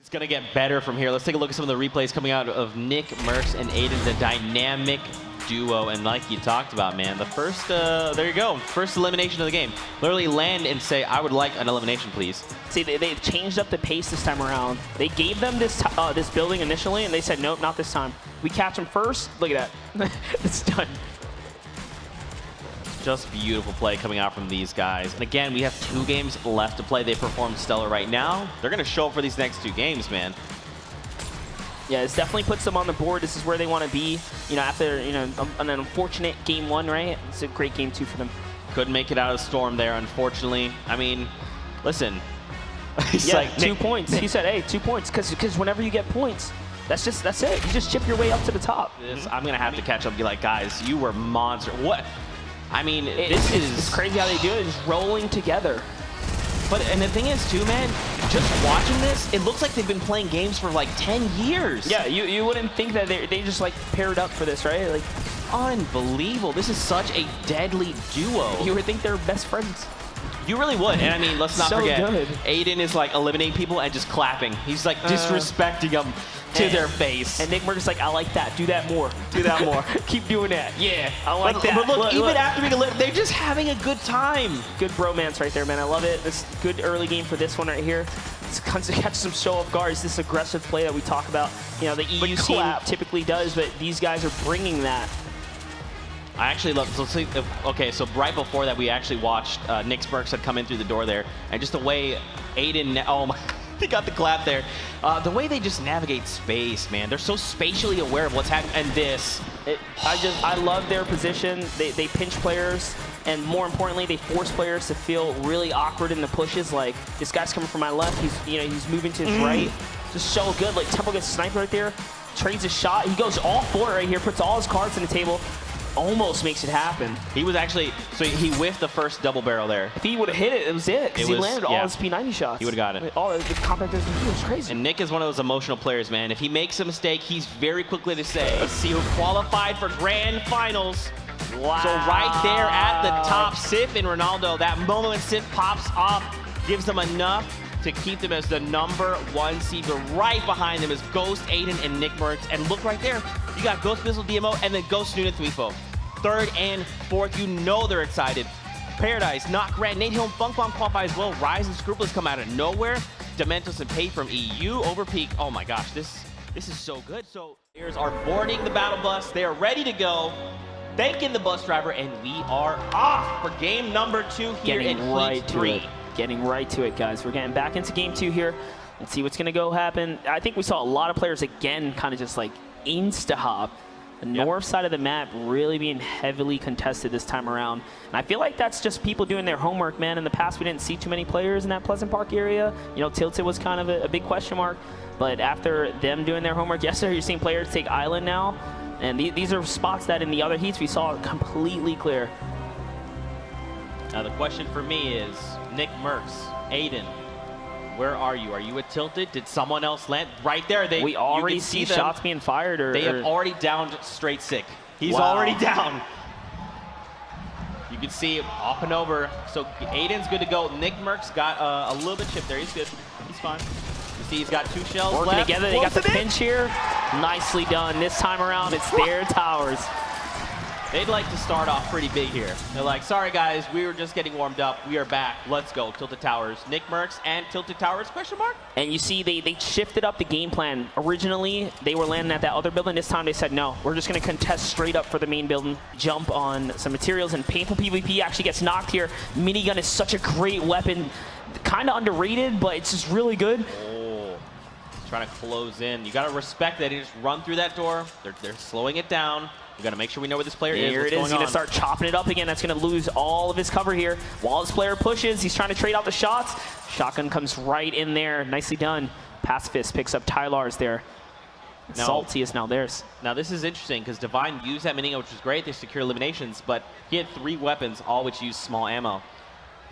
It's going to get better from here. Let's take a look at some of the replays coming out of NICKMERCS and Aydan, the dynamic duo. And like you talked about, man, the first, there you go, first elimination of the game. Literally land and say, I would like an elimination, please. See, they changed up the pace this time around. They gave them this this building initially, and they said, nope, not this time. We catch them first. Look at that. It's done. Just beautiful play coming out from these guys. And again, we have 2 games left to play. They perform stellar right now. They're going to show up for these next 2 games, man. Yeah, this definitely puts them on the board. This is where they want to be, you know, after, you know, an unfortunate game 1, right? It's a great game 2 for them. Couldn't make it out of the storm there, unfortunately. I mean, listen. He's like, 2 points. He said, hey, 2 points, because whenever you get points, that's it. You just chip your way up to the top. I'm going to have to catch up and be like, guys, you were monster. What? I mean, it's crazy how they do it. It's rolling together. And the thing is, too, man, just watching this, it looks like they've been playing games for like 10 years. Yeah, you wouldn't think that they just like paired up for this, right? Like, unbelievable. This is such a deadly duo. You would think they're best friends. You really would. And I mean, let's not forget, good. Aydan is like eliminating people and just clapping. He's like disrespecting them to their face. And NICKMERCS is like, I like that. Do that more. Do that more. Keep doing that. Yeah, I like that. But look, even after being eliminated, they're just having a good time. Good bromance right there, man. I love it. This good early game for this one right here. It's to catch some show off guards. This aggressive play that we talk about, you know, the EU team typically does, but these guys are bringing that. I actually love, okay, so right before that we actually watched NICKMERCS had come in through the door there, and just the way Aydan, oh my, he got the clap there. The way they just navigate space, man. They're so spatially aware of what's happening, and this. I love their position. They pinch players, and more importantly, they force players to feel really awkward in the pushes. Like, this guy's coming from my left, he's moving to his right. Just so good, like Temple gets sniped right there, trades a shot, he goes all for it right here, puts all his cards on the table. Almost makes it happen. He was actually, so he whiffed the first double barrel there. If he would have hit it, it was it. Because he landed all his P90 shots. He would have got it. All the compactors, it was crazy. And Nick is one of those emotional players, man. If he makes a mistake, he's very quickly to say, let's see who qualified for grand finals. Wow. So right there at the top, Sif and Ronaldo, that moment when Sif pops up, gives them enough to keep them as the #1 seed. But right behind them is Ghost Aydan and NICKMERCS. And look right there, you got Ghost Missile DMO and then Ghost Nuna Thweepo. 3rd and 4th, you know they're excited. Paradise, not Grant, Nate Hill, and Funk Bomb qualify as well. Rise and Scrupulous come out of nowhere. Dementos and Pate from EU, Overpeak. Oh my gosh, this is so good. So players are boarding the battle bus. They are ready to go. Thanking the bus driver, and we are off for game #2 here in Heat 3. Getting right to it, guys. We're getting back into game 2 here. Let's see what's gonna happen. I think we saw a lot of players again kind of just like insta-hop. The north side of the map really being heavily contested this time around. And I feel like that's just people doing their homework, man. In the past, we didn't see too many players in that Pleasant Park area. You know, Tilted was kind of a big question mark. But after them doing their homework, yes, sir, you're seeing players take Island now. And these are spots that in the other heats we saw completely clear. Now the question for me is, NICKMERCS, Aydan, where are you? Are you at Tilted? Did someone else land? Right there. We already see shots being fired. They have already downed straight sick. He's already down. You can see off and over. So Aydan's good to go. NICKMERCS got a little bit chipped there. He's good. He's fine. You see he's got 2 shells working left. Together. They got the pinch here. Nicely done. This time around, it's their towers. They'd like to start off pretty big here. They're like, sorry guys, we were just getting warmed up. We are back. Let's go. Tilted Towers. NICKMERCS and Tilted Towers, question mark? And you see they shifted up the game plan. Originally, they were landing at that other building. This time they said, no, we're just going to contest straight up for the main building. Jump on some materials, and Painful PvP actually gets knocked here. Minigun is such a great weapon. Kind of underrated, but it's just really good. Oh, he's trying to close in. You got to respect that. He just run through that door. They're slowing it down. We got to make sure we know where this player is. Here it is. He's going to start chopping it up again. That's going to lose all of his cover here. While this player pushes, he's trying to trade out the shots. Shotgun comes right in there. Nicely done. Pacifist picks up Tylar's there. Salty is now theirs. Now this is interesting because Divine used that minigun, which was great. They secure eliminations, but he had 3 weapons, all which use small ammo.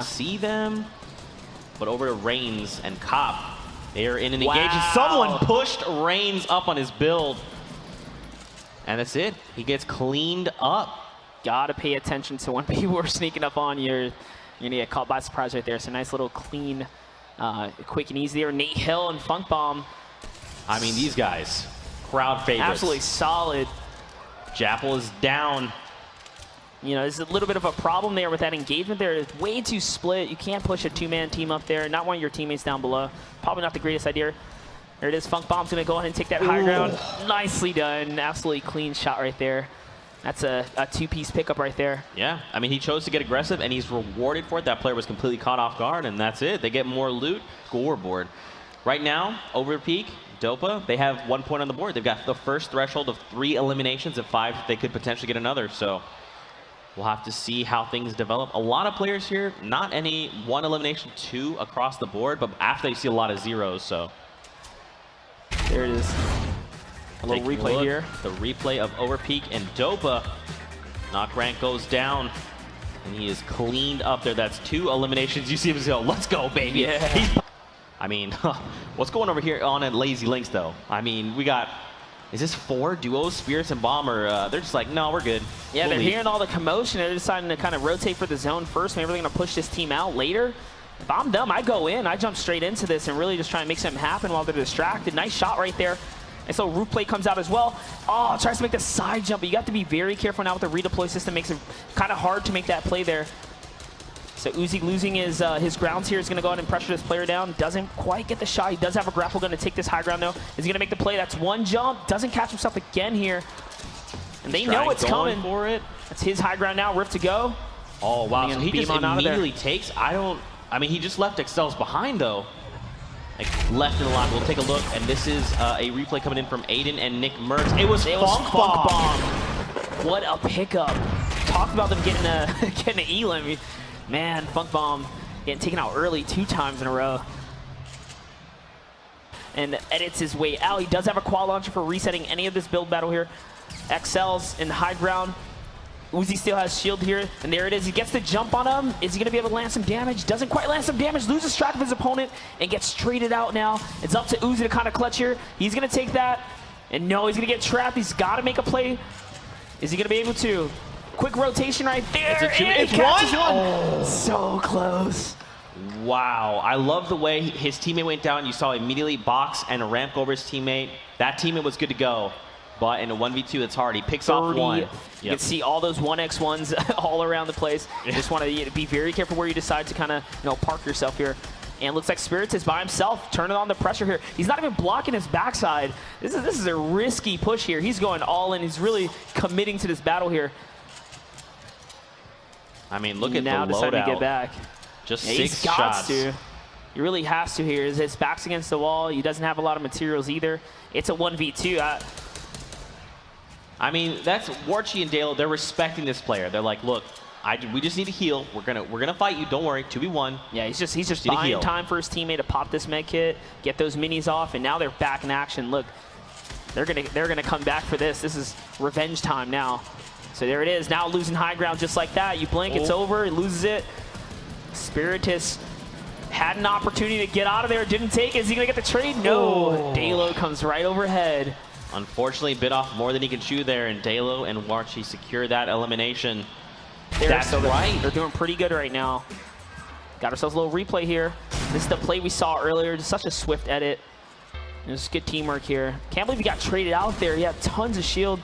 See them, but over to Reigns and Cop. They are in an engage. Someone pushed Reigns up on his build. And that's it. He gets cleaned up. Gotta pay attention to when people are sneaking up on you. You're gonna get caught by surprise right there. So nice little clean, quick and easy there. Nate Hill and Funk Bomb I mean, these guys, crowd favorites. Absolutely solid. Jappel is down. You know, there's a little bit of a problem there with that engagement there. It's way too split. You can't push a two-man team up there. Not one of your teammates down below. Probably not the greatest idea. There it is. Funk Bomb's going to go ahead and take that high ground. Nicely done. Absolutely clean shot right there. That's a two-piece pickup right there. Yeah, I mean, he chose to get aggressive, and he's rewarded for it. That player was completely caught off guard, and that's it. They get more loot. Scoreboard. Right now, over peak, Dopa, they have 1 point on the board. They've got the first threshold of 3 eliminations. At 5, they could potentially get another. So we'll have to see how things develop. A lot of players here, not any 1 elimination, 2 across the board, but after you see a lot of zeros, so. There it is. A little replay here. The replay of Overpeak and Dopa. Knock rank goes down, and he is cleaned up there. That's 2 eliminations. You see him go, let's go, baby. Yeah. I mean, what's going over here on at Lazy Links, though? I mean, we got, is this 4 duos, Spirits and Bomber? They're just like, no, we're good. Yeah, they're hearing all the commotion. They're deciding to kind of rotate for the zone first. Maybe they're going to push this team out later. If I'm them, I go in. I jump straight into this and really just try and make something happen while they're distracted. Nice shot right there. And so roof play comes out as well. Oh, tries to make the side jump, but you have to be very careful now with the redeploy system. Makes it kind of hard to make that play there. So Uzi losing his grounds here is going to go ahead and pressure this player down. Doesn't quite get the shot. He does have a grapple gun to take this high ground, though. Is he going to make the play? That's 1 jump. Doesn't catch himself again here. And they know it's coming. For it. That's his high ground now. Rift to go. Oh, wow. So he just immediately takes. I mean, he just left Excel's behind, though. Like, left in the line. We'll take a look. And this is a replay coming in from Aydan and NICKMERCS. It was Funk Bomb. What a pickup. Talk about them getting an elim. Man, Funk Bomb getting taken out early 2 times in a row. And edits his way out. He does have a quad launcher for resetting any of this build battle here. XL's in the high ground. Uzi still has shield here, and there it is. He gets the jump on him. Is he going to be able to land some damage? Doesn't quite land some damage. Loses track of his opponent and gets traded out now. It's up to Uzi to kind of clutch here. He's going to take that. And no, he's going to get trapped. He's got to make a play. Is he going to be able to? Quick rotation right there. It's 1. Oh, so close. Wow. I love the way his teammate went down. You saw immediately box and ramp over his teammate. That teammate was good to go. But in a 1v2, it's hard. He picks off 1. You can see all those 1x1s all around the place. You just want to be very careful where you decide to kind of park yourself here. And it looks like Spirits is by himself, turning on the pressure here. He's not even blocking his backside. This is a risky push here. He's going all in. He's really committing to this battle here. I mean, look at now the loadout. Deciding to get back. Just 6 he's shots. He really has to here. His back's against the wall. He doesn't have a lot of materials either. It's a 1v2. I mean, that's Warchi and Dale. They're respecting this player. They're like, look, we just need to heal. We're gonna fight you. Don't worry. 2v1. Yeah, he's just buying time for his teammate to pop this med kit, get those minis off, and now they're back in action. Look, they're gonna come back for this. This is revenge time now. So there it is. Now losing high ground just like that. You blink, it's over. He loses it. Spiritus had an opportunity to get out of there. Didn't take it. Is he gonna get the trade? No. Dalo comes right overhead. Unfortunately, bit off more than he could chew there, and Dalo and Warchi secure that elimination. That's right. They're doing pretty good right now. Got ourselves a little replay here. This is the play we saw earlier. Just such a swift edit. It's good teamwork here. Can't believe he got traded out there. He had tons of shield.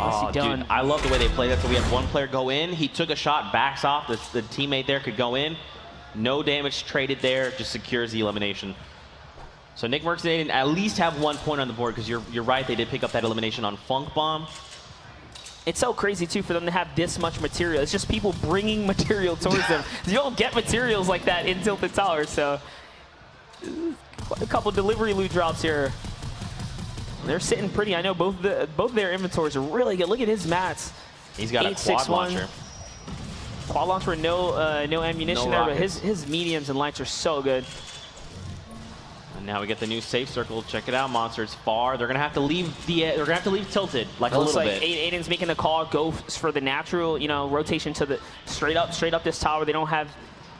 Oh, dude, I love the way they play that. So we have 1 player go in. He took a shot, backs off. The teammate there could go in. No damage traded there. Just secures the elimination. So NICKMERCS and Aydan at least have 1 point on the board, because you're right, they did pick up that elimination on Funk Bomb. It's so crazy, too, for them to have this much material. It's just people bringing material towards them. You don't get materials like that in Tilted Towers, so a couple delivery loot drops here. They're sitting pretty. I know both their inventories are really good. Look at his mats. He's got a quad launcher. Quad launcher with no ammunition there, but his mediums and lights are so good. And now we get the new safe circle. Check it out, Monster. It's far. They're gonna have to leave tilted like a little bit. Aydan's making the call. Go for the natural, rotation to the straight up this tower. They don't have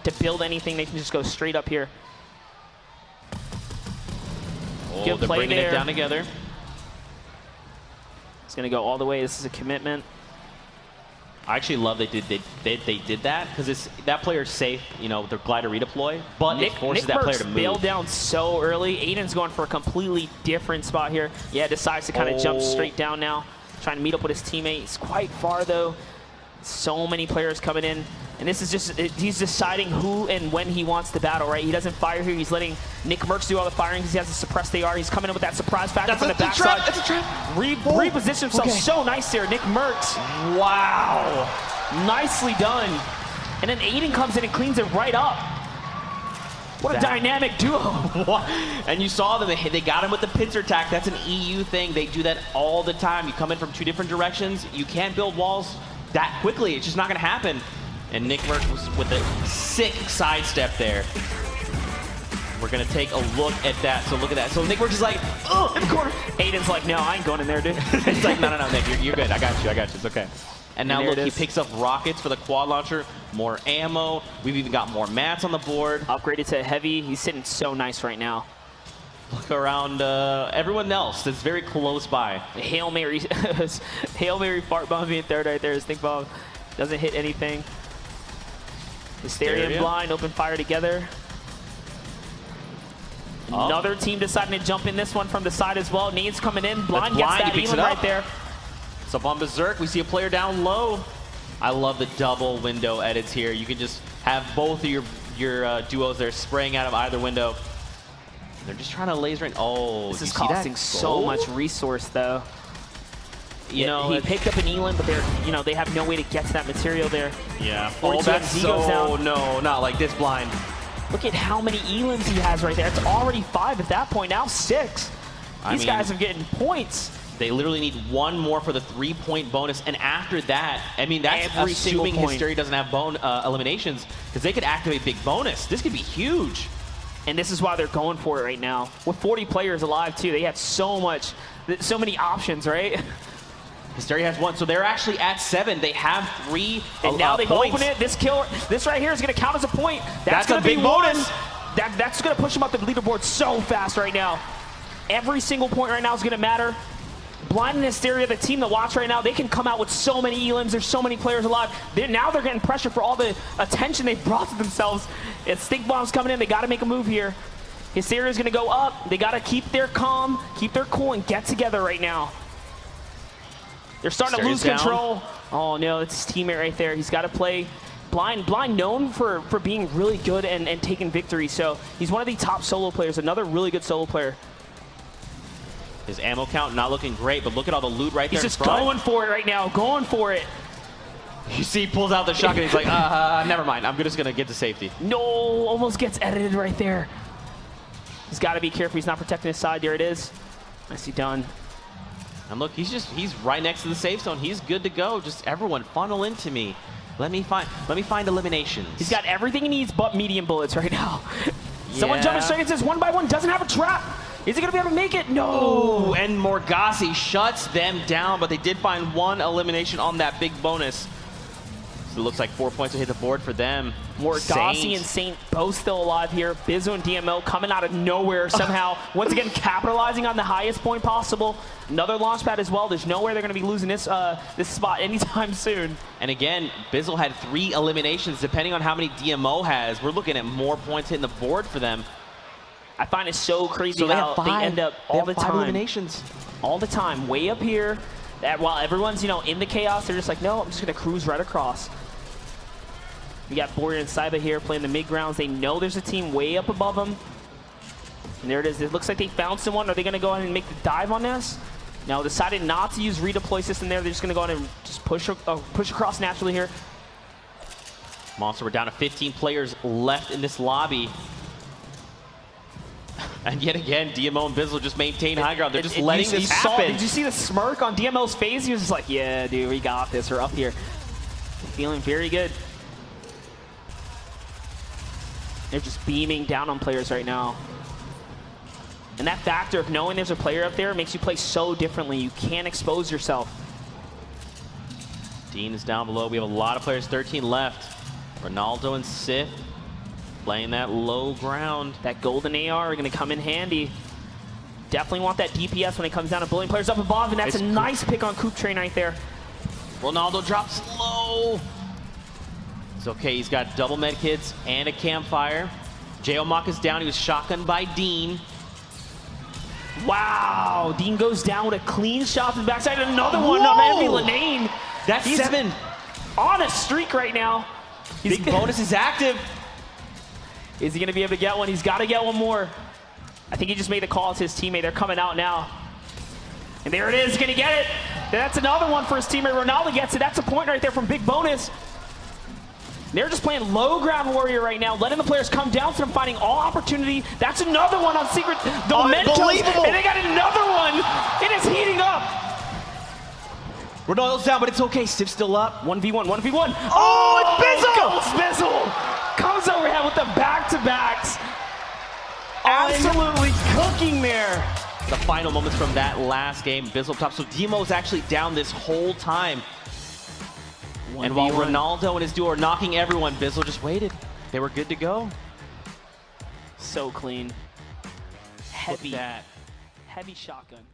to build anything. They can just go straight up here. Oh, they're bringing it down together. It's gonna go all the way. This is a commitment. I actually love they did that because that player's safe, you know, their glider redeploy, but it forces that player to move. Bailed down so early. Aydan's going for a completely different spot here. Yeah, decides to kind of jump straight down now, trying to meet up with his teammate. He's quite far though. So many players coming in. And this is just, he's deciding who and when he wants to battle, right? He doesn't fire here. He's letting NICKMERCS do all the firing because he has to suppress the AR. He's coming in with that surprise factor from the backside. That's a trap. Reposition himself so nice there, NICKMERCS. Wow. Nicely done. And then Aydan comes in and cleans it right up. What a dynamic duo. And you saw them, they got him with the pincer attack. That's an EU thing. They do that all the time. You come in from 2 different directions. You can't build walls that quickly. It's just not going to happen. And NICKMERCS was with a sick sidestep there. We're going to take a look at that. So look at that. So NICKMERCS is like, oh, in the corner. Aydan's like, no, I ain't going in there, dude. It's like, no, Nick, you're good. I got you. It's okay. And now look, he picks up rockets for the quad launcher, more ammo. We've even got more mats on the board. Upgraded to heavy. He's sitting so nice right now. Look around everyone else that's very close by. Hail Mary, Hail Mary fart bomb being third right there. His think bomb doesn't hit anything. Hysteria and Blind open fire together. Another team deciding to jump in this one from the side as well. Nades coming in. Blind gets that Elim right there. So on Berserk, we see a player down low. I love the double window edits here. You can just have both of your duos there spraying out of either window. They're just trying to laser in. Oh, this is costing so much resource though. You know, he picked up an Elim, but they have no way to get to that material there. Yeah. Oh, that's so no, not like this Blind. Look at how many Elims he has right there. It's already 5 at that point. Now 6. These guys are getting points. They literally need 1 more for the 3-point bonus, and after that, I mean, that's assuming Hysteria doesn't have eliminations, because they could activate big bonus. This could be huge. And this is why they're going for it right now. With 40 players alive too, they have so many options, right? Hysteria has 1, so they're actually at 7. They have 3 and now they've opened it. This right here is going to count as a point. That's going to be big bonus. That's going to push them up the leaderboard so fast right now. Every single point right now is going to matter. Blind and Hysteria, the team to watch right now, they can come out with so many Elims. There's so many players alive. Now they're getting pressure for all the attention they've brought to themselves. It's Stink Bomb's coming in. They got to make a move here. Hysteria's going to go up. They got to keep their calm, keep their cool, and get together right now. They're starting to lose control. Oh no, it's his teammate right there. He's got to play. Blind known for being really good and taking victory. So he's one of the top solo players. Another really good solo player. His ammo count not looking great, but look at all the loot right there. He's just going for it right now, going for it. You see, he pulls out the shotgun. He's like, never mind. I'm just going to get to safety. No, almost gets edited right there. He's got to be careful. He's not protecting his side. There it is. Nicely done. And look, he's right next to the safe zone. He's good to go. Just everyone funnel into me. Let me find eliminations. He's got everything he needs but medium bullets right now. Someone jumping straight into this 1x1, doesn't have a trap. Is he going to be able to make it? No. Ooh, and Morgasi shuts them down, but they did find 1 elimination on that big bonus. So it looks like 4 points to hit the board for them. Morgasi and Saint both still alive here. Bizzo and DMO coming out of nowhere somehow. Once again, capitalizing on the highest point possible. Another launch pad as well. There's nowhere they're going to be losing this spot anytime soon. And again, Bizzle had 3 eliminations. Depending on how many DMO has, we're looking at more points hitting the board for them. I find it so crazy how they end up all the time. Eliminations. All the time, way up here. While everyone's in the chaos, they're just like, no, I'm just going to cruise right across. We got Boria and Saiba here playing the mid grounds. They know there's a team way up above them. And there it is. It looks like they found someone. Are they going to go ahead and make the dive on this? No, decided not to use redeploy system there. They're just going to go ahead and just push across naturally here. Monster, we're down to 15 players left in this lobby. And yet again, DMO and Bizzle just maintain high ground. They're just letting this happen. Did you see the smirk on DMO's face? He was just like, yeah, dude, we got this. We're up here. Feeling very good. They're just beaming down on players right now. And that factor of knowing there's a player up there makes you play so differently. You can't expose yourself. Dean is down below. We have a lot of players, 13 left. Ronaldo and Sith playing that low ground. That golden AR are going to come in handy. Definitely want that DPS when it comes down to bullying players up above, and that's a nice pick on Coop Train right there. Ronaldo drops low. no! It's okay, he's got double med kits and a campfire. J-O-Mock is down, he was shotgunned by Dean. Wow, Dean goes down with a clean shot from the backside. Another one on Envy Lanane. That's He's 7. On a streak right now. Big bonus is active. Is he going to be able to get one? He's got to get one more. I think he just made the call to his teammate. They're coming out now. And there it is, going to get it. That's another one for his teammate. Ronaldo gets it. That's a point right there from Big Bonus. They're just playing low ground warrior right now, letting the players come down to them, finding all opportunity. That's another one on Secret. The Mementos, and they got another one. It is heating up. Ronaldo's down, but it's okay. Siv's still up. 1v1, 1v1. Oh, it's Bizzle! Bizzle comes overhead with the back-to-backs. Absolutely cooking there. The final moments from that last game, Bizzle top. So Demo's actually down this whole time. And while Ronaldo and his duo are knocking everyone, Bizzle just waited. They were good to go. So clean. Heavy shotgun.